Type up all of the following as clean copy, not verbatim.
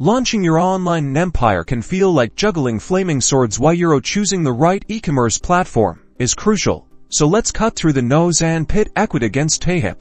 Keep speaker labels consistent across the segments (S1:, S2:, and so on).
S1: Launching your online empire can feel like juggling flaming swords while choosing the right e-commerce platform is crucial. So let's cut through the noise and pit Ecwid against Payhip.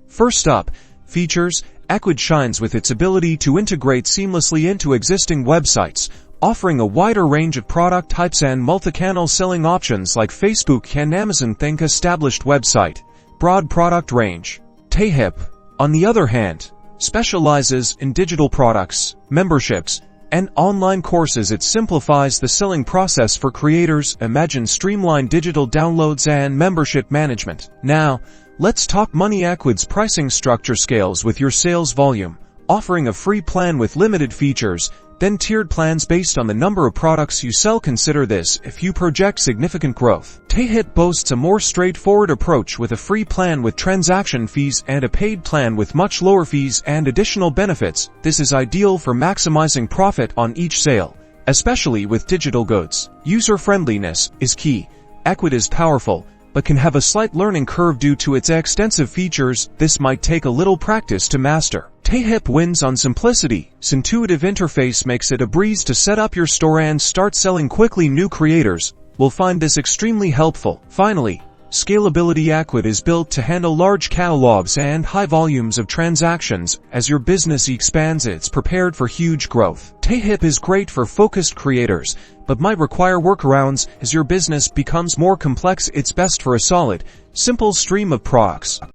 S1: First up, features. Ecwid shines with its ability to integrate seamlessly into existing websites, offering a wider range of product types and multi-channel selling options like Facebook and Amazon. Think established website, broad product range. Payhip, on the other hand, specializes in digital products, memberships, and online courses. It simplifies the selling process for creators. Imagine streamlined digital downloads and membership management. Now, let's talk money. Ecwid's pricing structure scales with your sales volume, offering a free plan with limited features, then tiered plans based on the number of products you sell. Consider this if you project significant growth. Payhip boasts a more straightforward approach with a free plan with transaction fees and a paid plan with much lower fees and additional benefits. This is ideal for maximizing profit on each sale, especially with digital goods. User-friendliness is key. Ecwid is powerful, but can have a slight learning curve due to its extensive features. This might take a little practice to master. Payhip wins on simplicity. Its intuitive interface makes it a breeze to set up your store and start selling quickly. New creators will find this extremely helpful. Finally, scalability. Ecwid is built to handle large catalogs and high volumes of transactions. As your business expands, it's prepared for huge growth. Payhip is great for focused creators, but might require workarounds. As your business becomes more complex, it's best for a solid, simple stream of products.